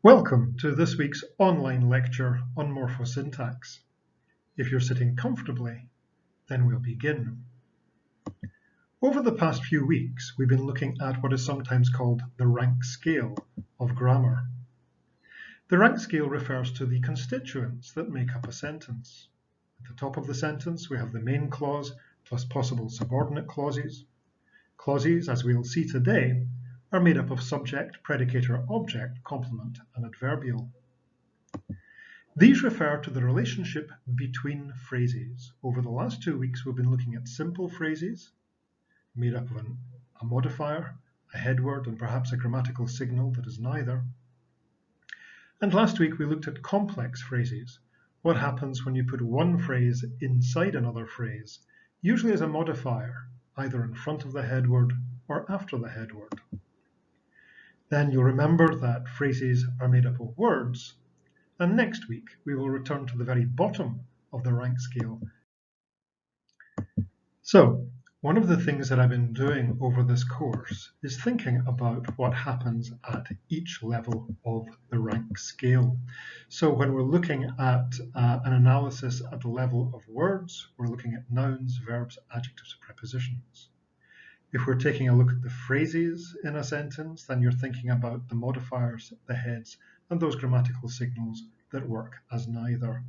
Welcome to this week's online lecture on morphosyntax. If you're sitting comfortably, then we'll begin. Over the past few weeks, we've been looking at what is sometimes called the rank scale of grammar. The rank scale refers to the constituents that make up a sentence. At the top of the sentence, we have the main clause plus possible subordinate clauses. Clauses, as we'll see today, are made up of subject, predicator, object, complement, and adverbial. These refer to the relationship between phrases. Over the last 2 weeks, we've been looking at simple phrases made up of a modifier, a head word, and perhaps a grammatical signal that is neither. And last week, we looked at complex phrases. What happens when you put one phrase inside another phrase, usually as a modifier, either in front of the head word or after the head word. Then you'll remember that phrases are made up of words, and next week we will return to the very bottom of the rank scale. So, one of the things that I've been doing over this course is thinking about what happens at each level of the rank scale. So when we're looking at an analysis at the level of words, we're looking at nouns, verbs, adjectives, prepositions. If we're taking a look at the phrases in a sentence, then you're thinking about the modifiers, the heads, and those grammatical signals that work as neither.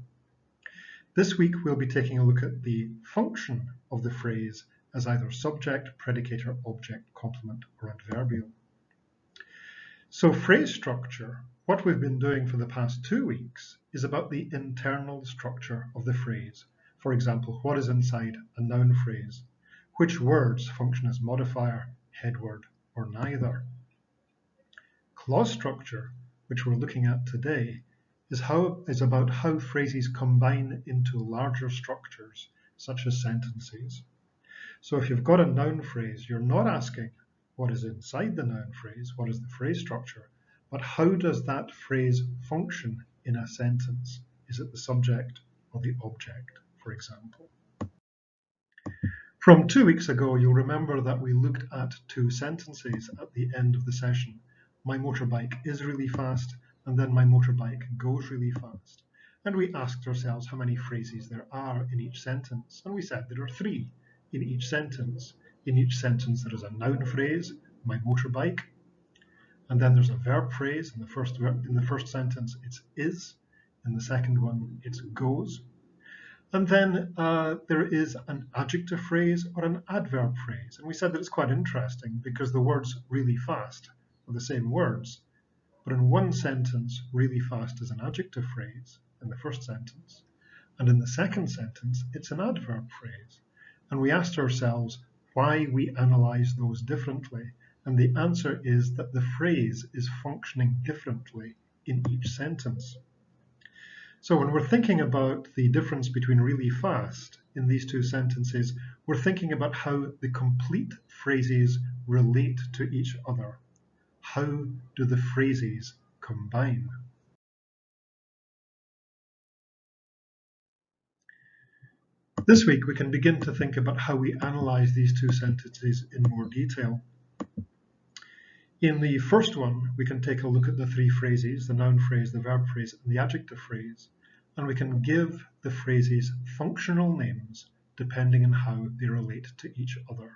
This week we'll be taking a look at the function of the phrase as either subject, predicator, object, complement, or adverbial. So phrase structure, what we've been doing for the past 2 weeks, is about the internal structure of the phrase. For example, what is inside a noun phrase? Which words function as modifier, head word, or neither? Clause structure, which we're looking at today, is about how phrases combine into larger structures, such as sentences. So if you've got a noun phrase, you're not asking what is inside the noun phrase, what is the phrase structure, but how does that phrase function in a sentence? Is it the subject or the object, for example? From 2 weeks ago, you'll remember that we looked at 2 sentences at the end of the session. My motorbike is really fast, and then my motorbike goes really fast. And we asked ourselves how many phrases there are in each sentence, and we said there are 3 in each sentence. In each sentence there is a noun phrase, my motorbike, and then there's a verb phrase. In the first sentence it's is, in the second one it's goes. And then there is an adjective phrase or an adverb phrase. And we said that it's quite interesting because the words really fast are the same words. But in one sentence, really fast is an adjective phrase in the first sentence. And in the second sentence, it's an adverb phrase. And we asked ourselves why we analyze those differently. And the answer is that the phrase is functioning differently in each sentence. So when we're thinking about the difference between really fast in these 2 sentences, we're thinking about how the complete phrases relate to each other. How do the phrases combine? This week we can begin to think about how we analyze these 2 sentences in more detail. In the first one, we can take a look at the 3 phrases, the noun phrase, the verb phrase, and the adjective phrase. And we can give the phrases functional names depending on how they relate to each other.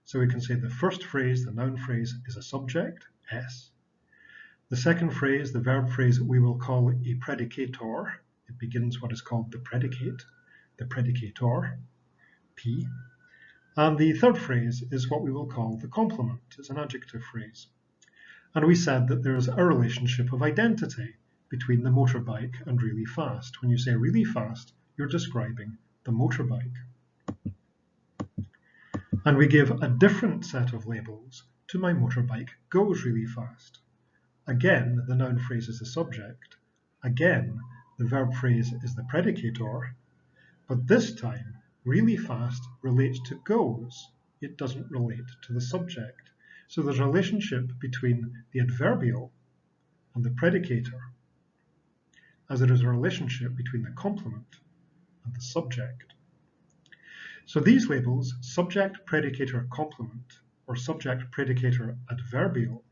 So we can say the first phrase, the noun phrase, is a subject, S. The second phrase, the verb phrase, we will call a predicator. It begins what is called the predicate, the predicator, P. And the third phrase is what we will call the complement. It's an adjective phrase. And we said that there is a relationship of identity between the motorbike and really fast. When you say really fast, you're describing the motorbike. And we give a different set of labels to my motorbike goes really fast. Again, the noun phrase is the subject. Again, the verb phrase is the predicator. But this time, really fast relates to goes. It doesn't relate to the subject. So there's a relationship between the adverbial and the predicator, as there is a relationship between the complement and the subject. So these labels, subject, predicator, complement, or subject, predicator, adverbial,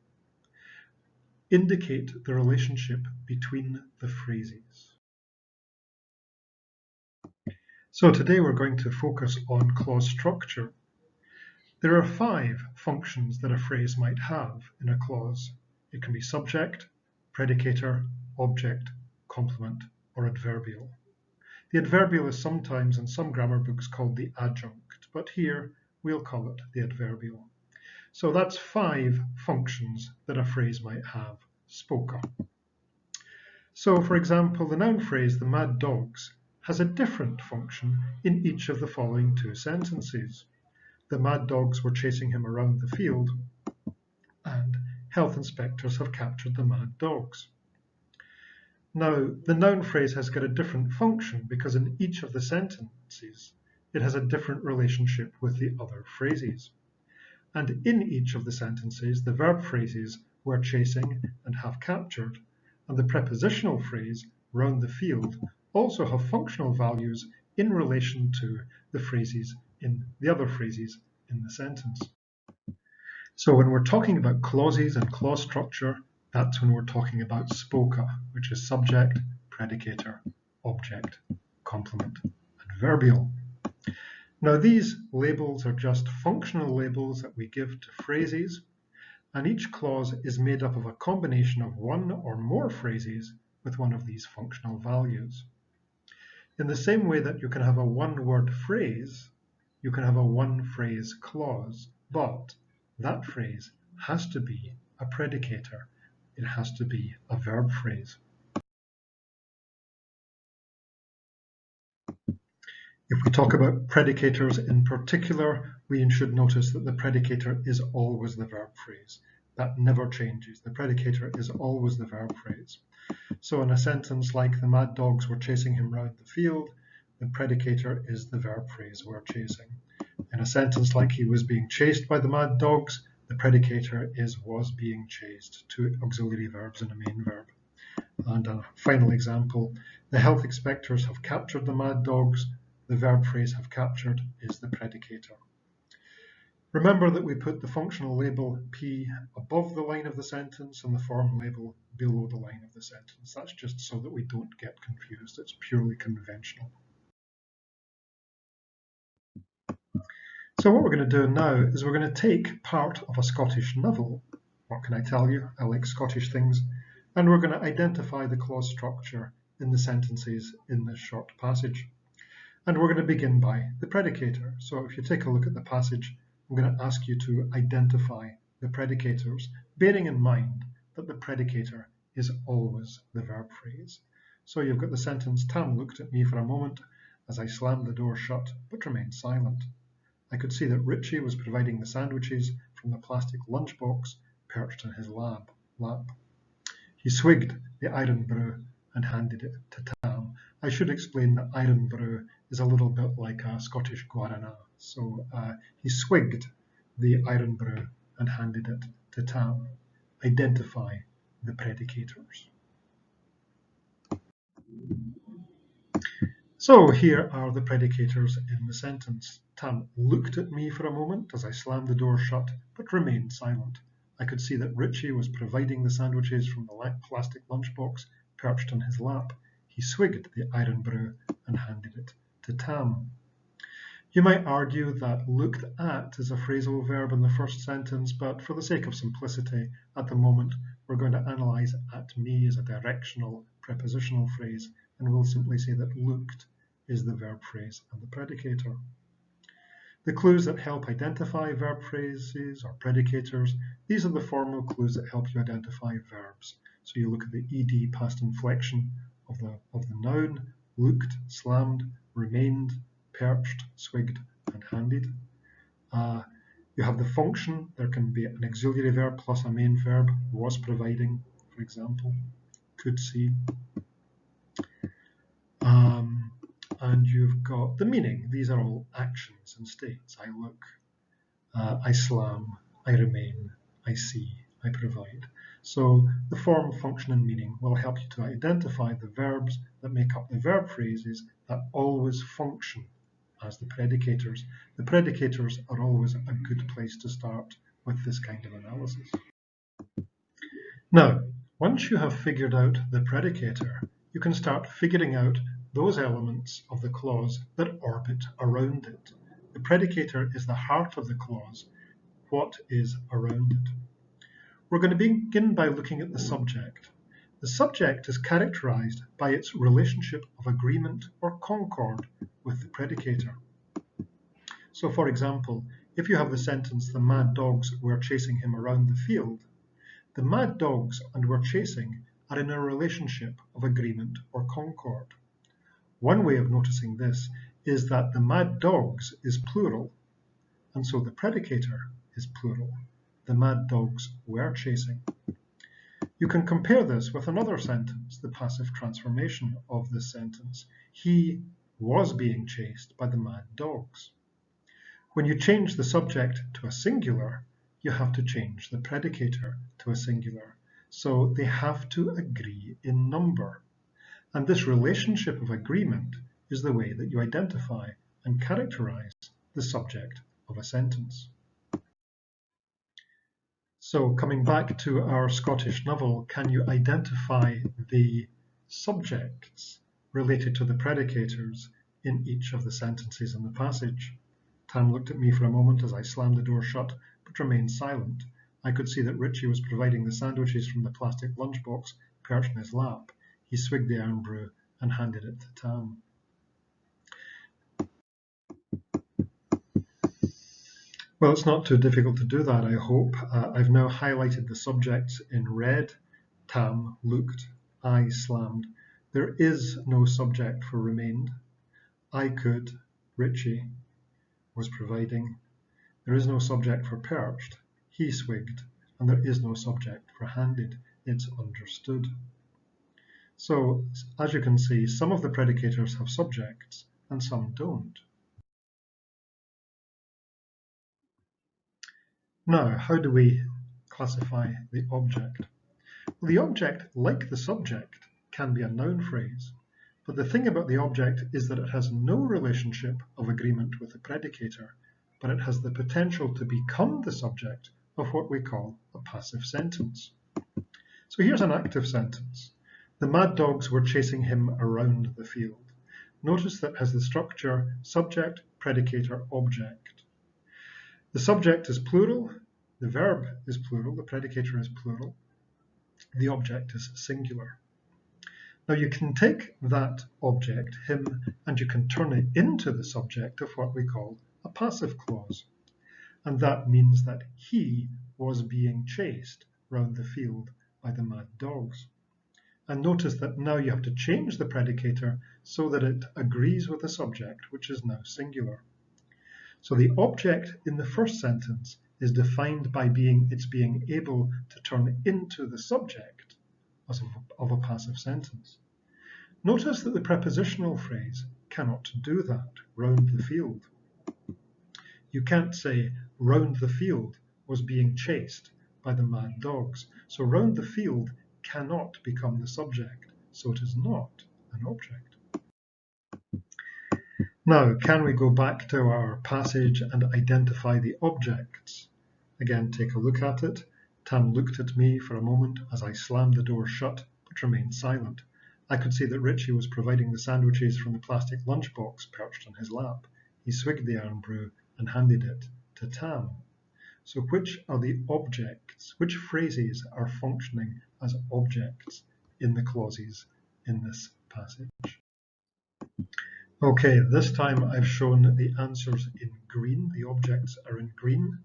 indicate the relationship between the phrases. So today we're going to focus on clause structure. There are 5 functions that a phrase might have in a clause. It can be subject, predicator, object, complement, or adverbial. The adverbial is sometimes in some grammar books called the adjunct, but here we'll call it the adverbial. So that's 5 functions that a phrase might have, SPOCA. So for example, the noun phrase, the mad dogs, has a different function in each of the following 2 sentences. The mad dogs were chasing him around the field, and health inspectors have captured the mad dogs. Now, the noun phrase has got a different function because in each of the sentences, it has a different relationship with the other phrases. And in each of the sentences, the verb phrases were chasing and have captured, and the prepositional phrase round the field also have functional values in relation to the phrases in the other phrases in the sentence. So when we're talking about clauses and clause structure, that's when we're talking about SPOCA, which is subject, predicator, object, complement, adverbial. Now these labels are just functional labels that we give to phrases, and each clause is made up of a combination of one or more phrases with one of these functional values. In the same way that you can have a one-word phrase, you can have a one-phrase clause, but that phrase has to be a predicator. It has to be a verb phrase. If we talk about predicators in particular, we should notice that the predicator is always the verb phrase. That never changes. The predicator is always the verb phrase. So in a sentence like the mad dogs were chasing him round the field, the predicator is the verb phrase we're chasing. In a sentence like he was being chased by the mad dogs, the predicator is was being chased, 2 auxiliary verbs and a main verb. And a final example, the health inspectors have captured the mad dogs. The verb phrase have captured is the predicator. Remember that we put the functional label P above the line of the sentence and the form label below the line of the sentence. That's just so that we don't get confused. It's purely conventional. So what we're going to do now is we're going to take part of a Scottish novel. What can I tell you? I like Scottish things. And we're going to identify the clause structure in the sentences in this short passage. And we're going to begin by the predicator. So if you take a look at the passage, I'm going to ask you to identify the predicators, bearing in mind that the predicator is always the verb phrase. So you've got the sentence, Tam looked at me for a moment as I slammed the door shut, but remained silent. I could see that Richie was providing the sandwiches from the plastic lunchbox perched on his lap. He swigged the iron brew and handed it to Tam. I should explain that iron brew is a little bit like a Scottish guarana. So he swigged the iron brew and handed it to Tam. Identify the predicators. So here are the predicators in the sentence. Tam looked at me for a moment as I slammed the door shut, but remained silent. I could see that Richie was providing the sandwiches from the plastic lunchbox perched on his lap. He swigged the iron brew and handed it to Tam. You might argue that looked at is a phrasal verb in the first sentence, but for the sake of simplicity, at the moment, we're going to analyse at me as a directional prepositional phrase, and we'll simply say that looked is the verb phrase and the predicator. The clues that help identify verb phrases or predicators, these are the formal clues that help you identify verbs. So you look at the ed past inflection of the noun, looked, slammed, remained, perched, swigged, and handed. You have the function. There can be an auxiliary verb plus a main verb, was providing, for example, could see. And you've got the meaning. These are all actions and states. I look, I slam, I remain, I see, I provide. So the form, function, and meaning will help you to identify the verbs that make up the verb phrases that always function as the predicators. The predicators are always a good place to start with this kind of analysis. Now, Once you have figured out the predicator, you can start figuring out those elements of the clause that orbit around it. The predicator is the heart of the clause. What is around it? We're going to begin by looking at the subject. The subject is characterized by its relationship of agreement or concord with the predicator. So, for example, if you have the sentence, "The mad dogs were chasing him around the field," the mad dogs and were chasing are in a relationship of agreement or concord. One way of noticing this is that the mad dogs is plural, and so the predicator is plural. The mad dogs were chasing. You can compare this with another sentence, the passive transformation of this sentence. He was being chased by the mad dogs. When you change the subject to a singular, you have to change the predicator to a singular. So they have to agree in number. And this relationship of agreement is the way that you identify and characterize the subject of a sentence. So coming back to our Scottish novel, can you identify the subjects related to the predicators in each of the sentences in the passage? Tam looked at me for a moment as I slammed the door shut, but remained silent. I could see that Richie was providing the sandwiches from the plastic lunchbox perched in his lap. He swigged the iron brew and handed it to Tam. Well, it's not too difficult to do that, I hope. I've now highlighted the subjects in red. Tam looked, I slammed. There is no subject for remained. I could, Richie was providing. There is no subject for perched. He swigged. And there is no subject for handed. It's understood. So, as you can see, some of the predicators have subjects and some don't. Now, how do we classify the object? Well, the object, like the subject, can be a noun phrase. But the thing about the object is that it has no relationship of agreement with the predicator, but it has the potential to become the subject of what we call a passive sentence. So here's an active sentence. The mad dogs were chasing him around the field. Notice that has the structure subject, predicator, object. The subject is plural, the verb is plural, the predicator is plural, the object is singular. Now you can take that object, him, and you can turn it into the subject of what we call a passive clause. And that means that he was being chased round the field by the mad dogs. And notice that now you have to change the predicator so that it agrees with the subject, which is now singular. So the object in the first sentence is defined by its being able to turn into the subject of a passive sentence. Notice that the prepositional phrase cannot do that, round the field. You can't say, round the field was being chased by the mad dogs. So round the field cannot become the subject, so it is not an object. Now, can we go back to our passage and identify the objects? Again, take a look at it. Tam looked at me for a moment as I slammed the door shut, but remained silent. I could see that Richie was providing the sandwiches from the plastic lunchbox perched on his lap. He swigged the iron brew and handed it to Tam. So which are the objects? Which phrases are functioning as objects in the clauses in this passage? Okay, this time I've shown the answers in green. The objects are in green.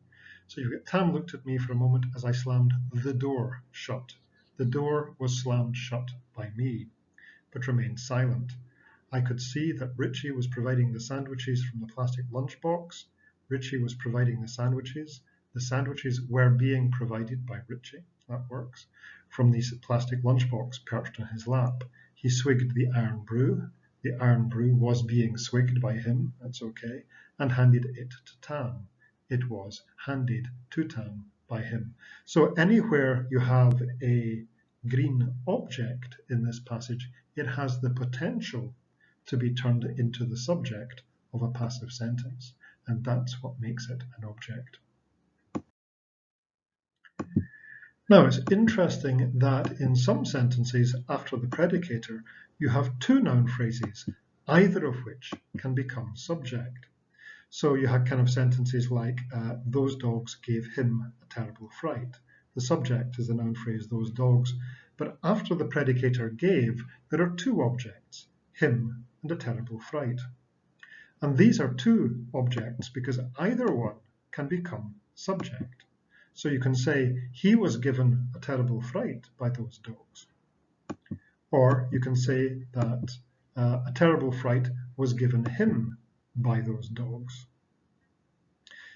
So you've got Tam looked at me for a moment as I slammed the door shut. The door was slammed shut by me, but remained silent. I could see that Richie was providing the sandwiches from the plastic lunchbox. Richie was providing the sandwiches. The sandwiches were being provided by Richie. That works. From the plastic lunchbox perched on his lap. He swigged the iron brew. The iron brew was being swigged by him, that's okay, and handed it to Tam. It was handed to Tam by him. So anywhere you have a green object in this passage, it has the potential to be turned into the subject of a passive sentence, and that's what makes it an object. Now, it's interesting that in some sentences after the predicator, you have two noun phrases, either of which can become subject. So you have kind of sentences like, those dogs gave him a terrible fright. The subject is the noun phrase, those dogs. But after the predicator gave, there are two objects, him and a terrible fright. And these are two objects because either one can become subject. So you can say, he was given a terrible fright by those dogs. Or you can say that a terrible fright was given him by those dogs.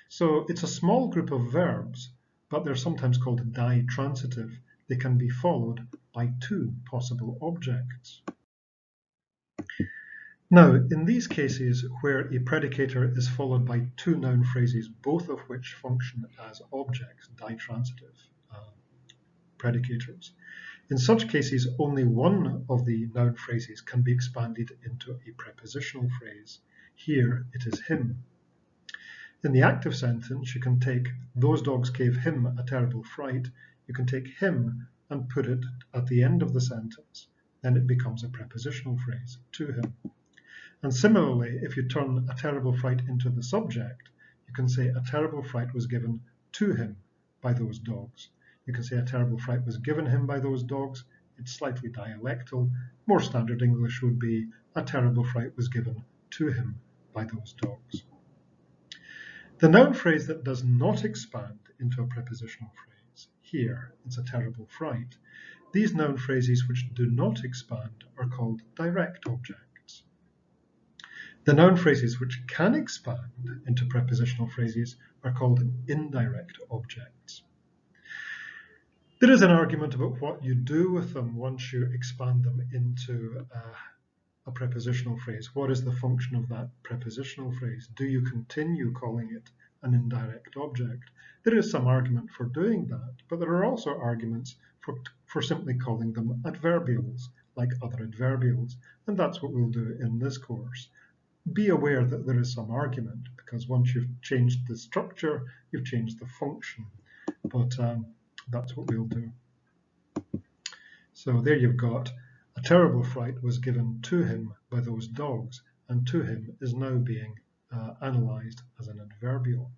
So it's a small group of verbs, but they're sometimes called ditransitive. They can be followed by two possible objects. Now, in these cases where a predicator is followed by two noun phrases, both of which function as objects, ditransitive predicators, in such cases only one of the noun phrases can be expanded into a prepositional phrase. Here it is him. In the active sentence, you can take those dogs gave him a terrible fright. You can take him and put it at the end of the sentence. Then it becomes a prepositional phrase, to him. And similarly, if you turn a terrible fright into the subject, you can say a terrible fright was given to him by those dogs. You can say a terrible fright was given him by those dogs. It's slightly dialectal. More standard English would be a terrible fright was given to him by those dogs. The noun phrase that does not expand into a prepositional phrase, here it's a terrible fright. These noun phrases which do not expand are called direct objects. The noun phrases which can expand into prepositional phrases are called indirect objects. There is an argument about what you do with them once you expand them into a prepositional phrase. What is the function of that prepositional phrase? Do you continue calling it an indirect object? There is some argument for doing that, but there are also arguments for simply calling them adverbials, like other adverbials, and that's what we'll do in this course. Be aware that there is some argument, because once you've changed the structure, you've changed the function, but that's what we'll do. So there you've got, a terrible fright was given to him by those dogs, and to him is now being analysed as an adverbial.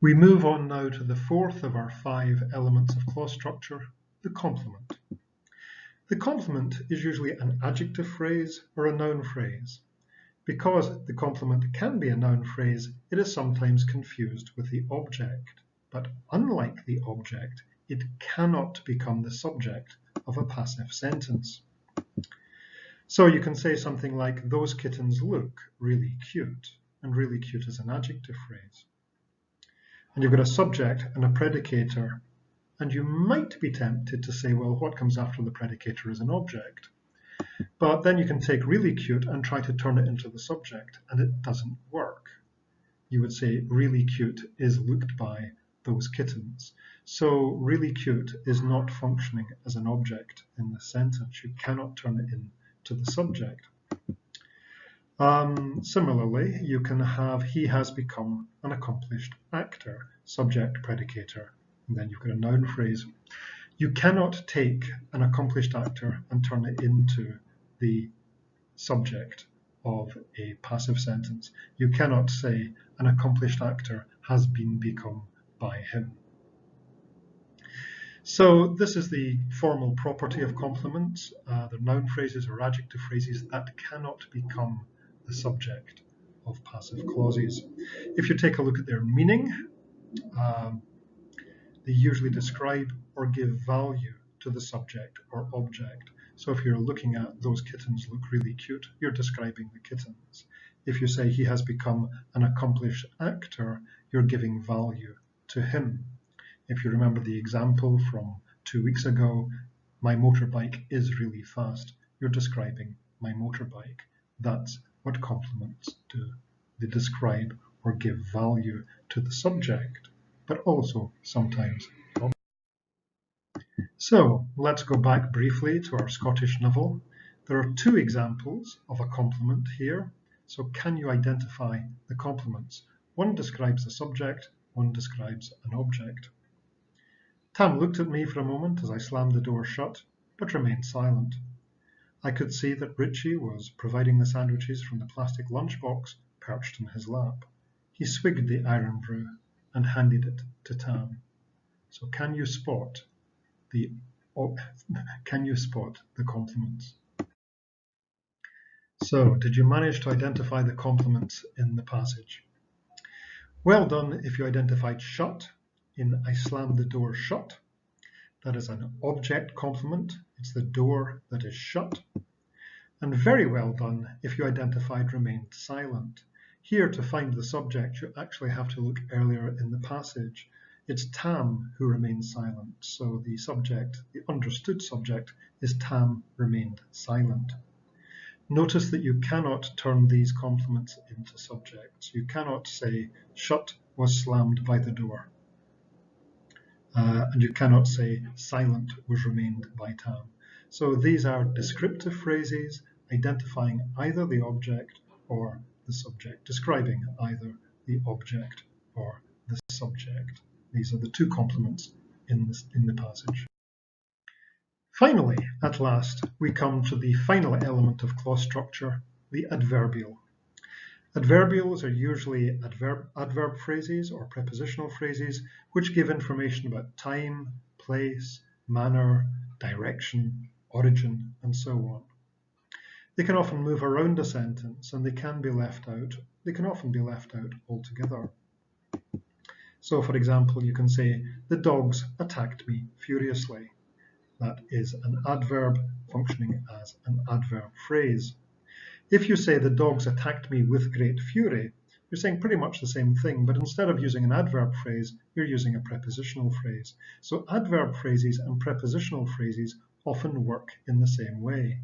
We move on now to the fourth of our 5 elements of clause structure, the complement. The complement is usually an adjective phrase or a noun phrase. Because the complement can be a noun phrase, it is sometimes confused with the object. But unlike the object, it cannot become the subject of a passive sentence. So you can say something like, those kittens look really cute, and really cute is an adjective phrase. And you've got a subject and a predicator, and you might be tempted to say, well, what comes after the predicator is an object. But then you can take really cute and try to turn it into the subject, and it doesn't work. You would say really cute is looked by those kittens. So really cute is not functioning as an object in the sentence. You cannot turn it into the subject. Similarly, you can have he has become an accomplished actor, subject, predicator, and then you've got a noun phrase. You cannot take an accomplished actor and turn it into the subject of a passive sentence. You cannot say an accomplished actor has been become by him. So this is the formal property of complements. They're noun phrases or adjective phrases that cannot become the subject of passive clauses. If you take a look at their meaning, they usually describe or give value to the subject or object. So if you're looking at those kittens look really cute, you're describing the kittens. If you say he has become an accomplished actor, you're giving value to him. If you remember the example from 2 weeks ago, my motorbike is really fast, you're describing my motorbike. That's what complements do. They describe or give value to the subject, but also sometimes. So let's go back briefly to our Scottish novel. There are 2 examples of a complement here. So can you identify the complements? One describes the subject, one describes an object. Tam looked at me for a moment as I slammed the door shut, but remained silent. I could see that Richie was providing the sandwiches from the plastic lunchbox perched in his lap. He swigged the iron brew and handed it to Tam. So can you spot the complements? So, did you manage to identify the complements in the passage? Well done if you identified shut in I slammed the door shut. That is an object complement. It's the door that is shut. And very well done if you identified remained silent. Here, to find the subject, you actually have to look earlier in the passage. It's Tam who remains silent. So the subject, the understood subject, is Tam remained silent. Notice that you cannot turn these complements into subjects. You cannot say shut was slammed by the door. And you cannot say silent was remained by Tam. So these are descriptive phrases identifying either the object or the subject, describing either the object or the subject. These are the two complements in the passage. Finally, at last, we come to the final element of clause structure, the adverbial. Adverbials are usually adverb phrases or prepositional phrases which give information about time, place, manner, direction, origin, and so on. They can often move around a sentence and they can be left out. They can often be left out altogether. So, for example, you can say, the dogs attacked me furiously. That is an adverb functioning as an adverb phrase. If you say the dogs attacked me with great fury, you're saying pretty much the same thing, but instead of using an adverb phrase, you're using a prepositional phrase. So adverb phrases and prepositional phrases often work in the same way.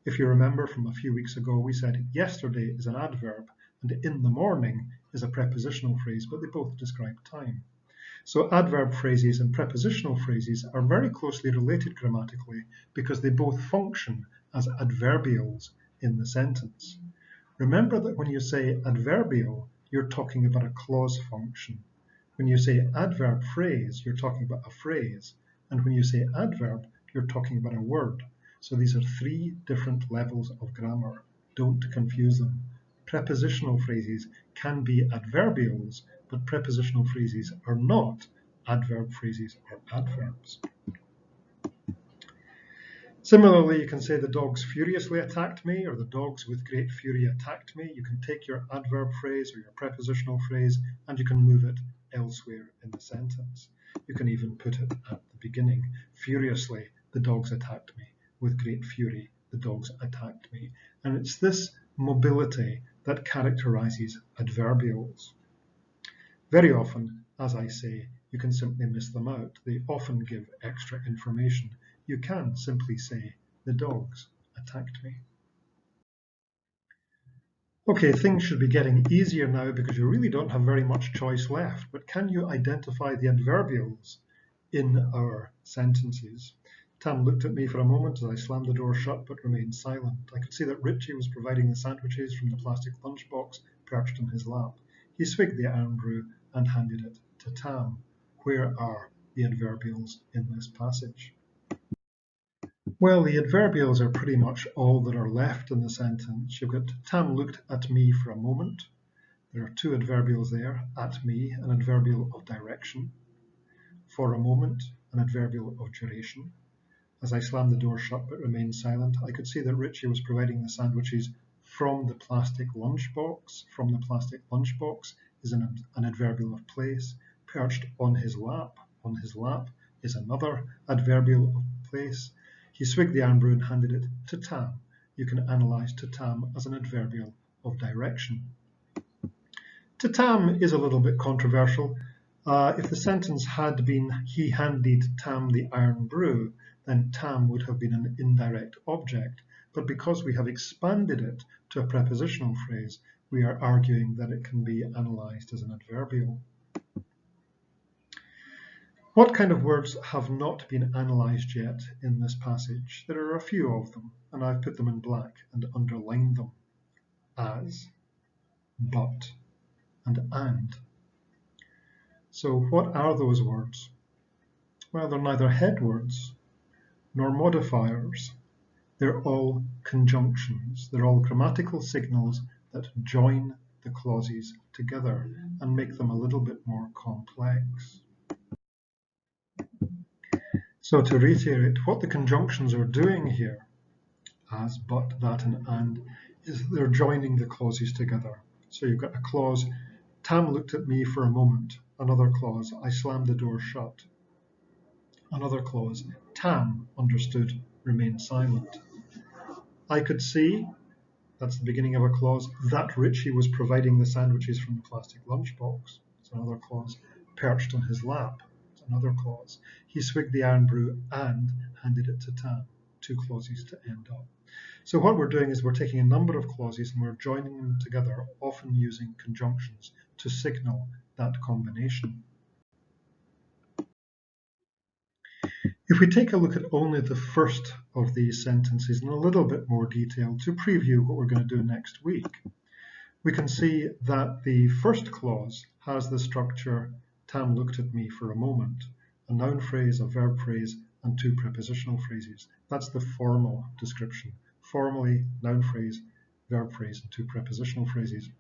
If you remember from a few weeks ago, we said yesterday is an adverb and in the morning is a prepositional phrase, but they both describe time. So adverb phrases and prepositional phrases are very closely related grammatically because they both function as adverbials in the sentence. Remember that when you say adverbial, you're talking about a clause function. When you say adverb phrase, you're talking about a phrase. And when you say adverb, you're talking about a word. So these are three different levels of grammar. Don't confuse them. Prepositional phrases can be adverbials, but prepositional phrases are not adverb phrases or adverbs. Similarly, you can say the dogs furiously attacked me, or the dogs with great fury attacked me. You can take your adverb phrase or your prepositional phrase and you can move it elsewhere in the sentence. You can even put it at the beginning. Furiously, the dogs attacked me. With great fury, the dogs attacked me. And it's this mobility that characterizes adverbials. Very often, as I say, you can simply miss them out. They often give extra information. You can simply say, the dogs attacked me. Okay, things should be getting easier now because you really don't have very much choice left, but can you identify the adverbials in our sentences? Tam looked at me for a moment as I slammed the door shut but remained silent. I could see that Richie was providing the sandwiches from the plastic lunchbox perched on his lap. He swigged the iron brew and handed it to Tam. Where are the adverbials in this passage? Well, the adverbials are pretty much all that are left in the sentence. You've got Tam looked at me for a moment. There are two adverbials there, at me, an adverbial of direction. For a moment, an adverbial of duration. As I slammed the door shut but remained silent, I could see that Richie was providing the sandwiches from the plastic lunchbox. From the plastic lunchbox is an adverbial of place. Perched on his lap. On his lap is another adverbial of place. He swigged the iron brew and handed it to Tam. You can analyse to Tam as an adverbial of direction. To Tam is a little bit controversial. If the sentence had been, he handed Tam the iron brew, then Tam would have been an indirect object. But because we have expanded it to a prepositional phrase, we are arguing that it can be analysed as an adverbial. What kind of words have not been analysed yet in this passage? There are a few of them, and I've put them in black and underlined them. As, but, and. So what are those words? Well, they're neither head words nor modifiers. They're all conjunctions. They're all grammatical signals that join the clauses together and make them a little bit more complex. So to reiterate, what the conjunctions are doing here, as, but, that, and, is they're joining the clauses together. So you've got a clause, Tam looked at me for a moment. Another clause, I slammed the door shut. Another clause, Tam understood, remained silent. I could see, that's the beginning of a clause, that Richie was providing the sandwiches from the plastic lunchbox. It's another clause. Perched on his lap. It's another clause. He swigged the iron brew and handed it to Tam. Two clauses to end up. So what we're doing is we're taking a number of clauses and we're joining them together, often using conjunctions to signal that combination. If we take a look at only the first of these sentences in a little bit more detail to preview what we're going to do next week, we can see that the first clause has the structure, Tam looked at me for a moment, a noun phrase, a verb phrase, and two prepositional phrases. That's the formal description. Formally, noun phrase, verb phrase, and two prepositional phrases.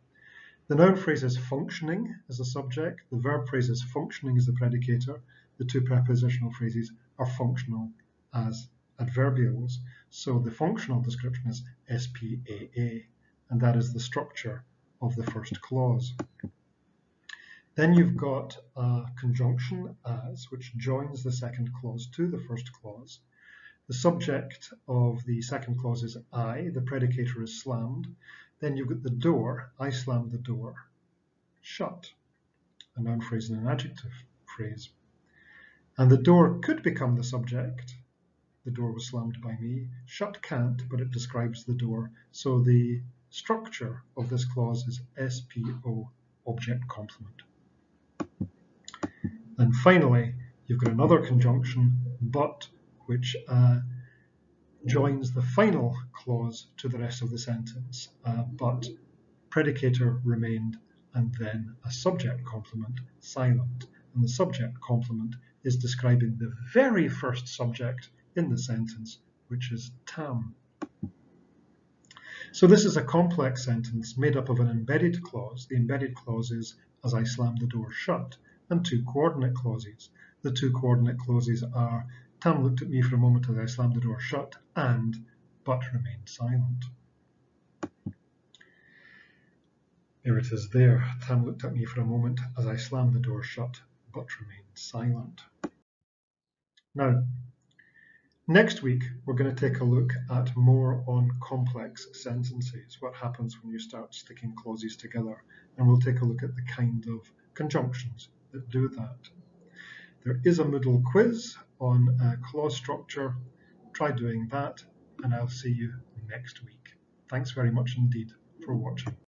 The noun phrase is functioning as the subject, the verb phrase is functioning as the predicator, the two prepositional phrases are functional as adverbials. So the functional description is SPAA, and that is the structure of the first clause. Then you've got a conjunction as, which joins the second clause to the first clause. The subject of the second clause is I, the predicator is slammed. Then you've got the door, I slammed the door, shut, a noun phrase and an adjective phrase. And the door could become the subject. The door was slammed by me. Shut can't, but it describes the door. So the structure of this clause is SPO, object complement. And finally, you've got another conjunction, but, which joins the final clause to the rest of the sentence. But, predicator remained, and then a subject complement, silent. And the subject complement is describing the very first subject in the sentence, which is Tam. So this is a complex sentence made up of an embedded clause. The embedded clause is, as I slammed the door shut, and two coordinate clauses. The two coordinate clauses are, Tam looked at me for a moment as I slammed the door shut, and, but remained silent. There it is there. Tam looked at me for a moment as I slammed the door shut, but remained silent. Now, next week, we're going to take a look at more on complex sentences, what happens when you start sticking clauses together, and we'll take a look at the kind of conjunctions that do that. There is a Moodle quiz on clause structure. Try doing that, and I'll see you next week. Thanks very much indeed for watching.